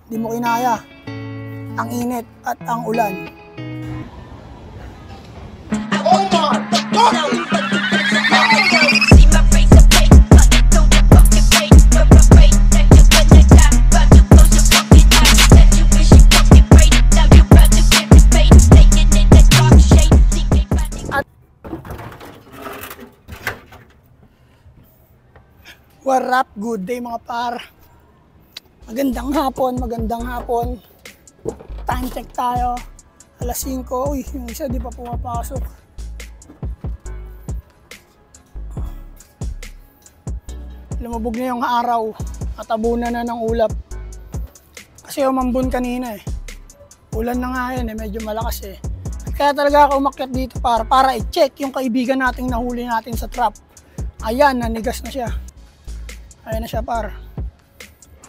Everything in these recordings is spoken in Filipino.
Di mo kinaya. Ang init at ang ulan. Oh my God! What up? Good day mga par. Magandang hapon. Time check tayo. Alas 5. Uy, yung isa di pa pumapasok. Lumabog na yung araw. Atabunan na ng ulap. Kasi umambon kanina eh. Ulan na nga yan eh, medyo malakas eh. At kaya talaga ako umakyat dito para i-check yung kaibigan nating nahuli natin sa trap. Ayan, nanigas na siya. Ayan na siya par.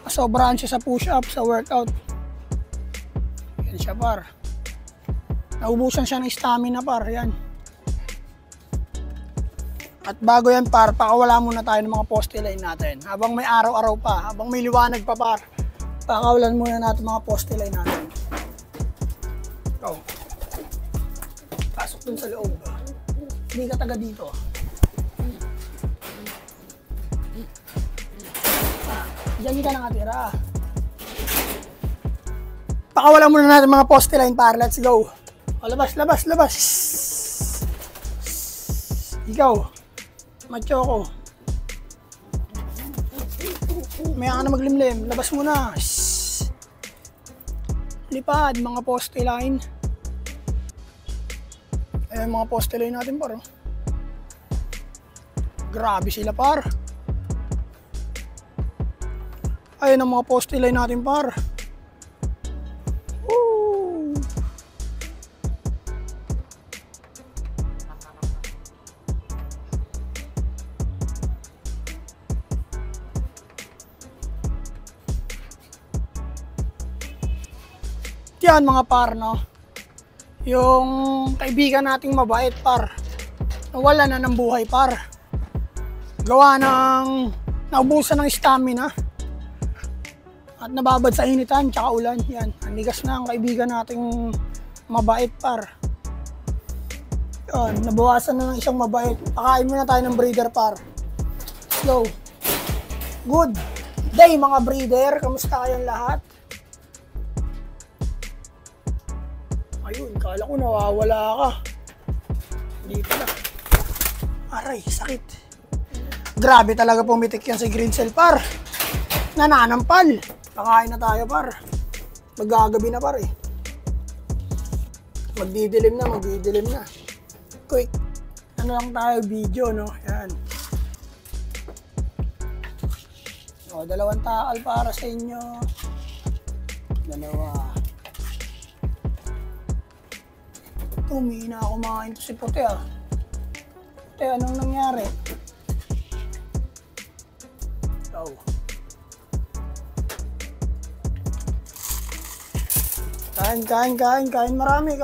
Sobrahan siya sa push-up, sa workout. Ayan siya par. Naubusan siya ng stamina par. Ayan. At bago yan par, pakawala muna tayo ng mga poste line natin. Habang may araw-araw pa, habang may liwanag pa par, pakawalan muna natin mga poste line natin. Ikaw. Pasok dun sa loob. Hindi ka taga dito. Diyan ka nakatira. Pakawalan muna natin mga poste line par. Let's go. O, labas. Ikaw. Macho ko. May ka na maglimlim. Labas muna. Lipad mga poste line. Ayan mga poste line natin par. Grabe sila par. Ayan ang mga poste line natin par. Woo! Yan mga par no. Yung kaibigan nating mabait par. Nawala na ng buhay par. Gawa ng naubusan ng stamina. At nababad sa initan, tsaka ulan. Yan, anigas na ang kaibigan nating mabait par. Yan, nabawasan na ng isang mabait. Pakain muna tayo ng breeder par. So, good day mga breeder. Kamusta kayong lahat? Ayun, kala ko nawawala ka. Hindi pala. Aray, sakit. Grabe talaga pumitik yan si green cell par. Nananampal. Pakain na tayo par. Magagabi na par eh. Magdidilim na. Quick. Ano lang tayo video no. Yan. O, 2 taal para sa inyo. 2. Tumina ako makain to si Puti ah. Puti, anong nangyari? Oh. Kain marami.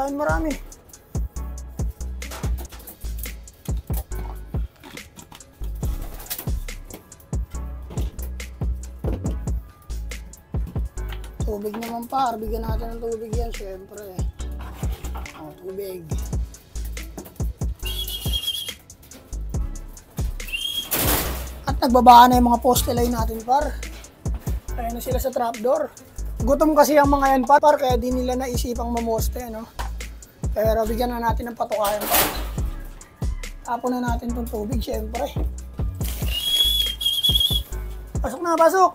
Tubig naman par, bigyan natin ng tubig yan syempre. Oh, tubig. At nagbabaan na yung mga poste line natin par. Ayan na sila sa trapdoor. Gutom kasi ang mga yan par, kaya di nila naisipang mamoste, no? Pero bigyan na natin ng patukayan par. Tapon na natin itong tubig, syempre. Pasok na, pasok!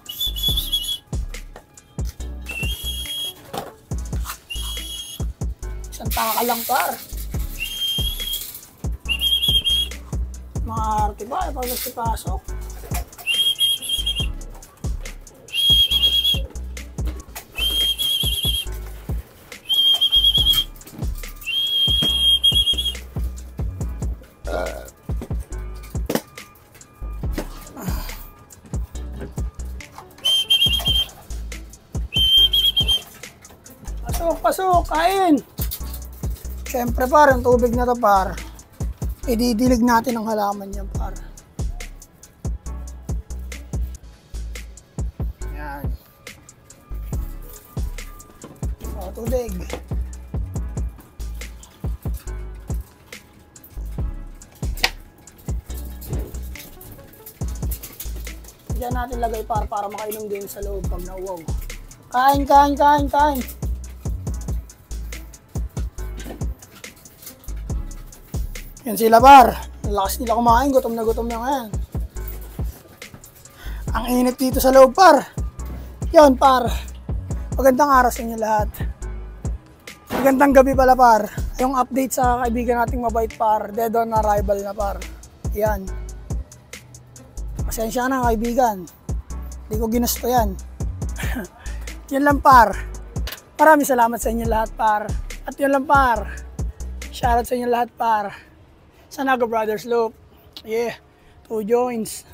Isang taka lang par. Mga arte ba, pag pasok. Pasok, kain. Siyempre par, ang tubig na to par, ididilig natin ang halaman niyan par. Yan. tubig. Diyan natin lagay para makainom din sa loob pag nauwaw. Kain, kain, kain, kain. Yan sila par. Lakas nila kumain, gutom na ngayon. Ang init dito sa loob par. Yan par. Magandang araw sa inyo lahat. Magandang gabi pala par. Yung update sa kaibigan nating mabait par, dead on arrival na par. Yan. Pasensya na kaibigan. Hindi ko ginusto yan. Yan lang par. Maraming salamat sa inyo lahat par. At yun lang par. Shoutout sa inyo lahat par. Sa Naga Brothers Loop. Yeah. 2 joints.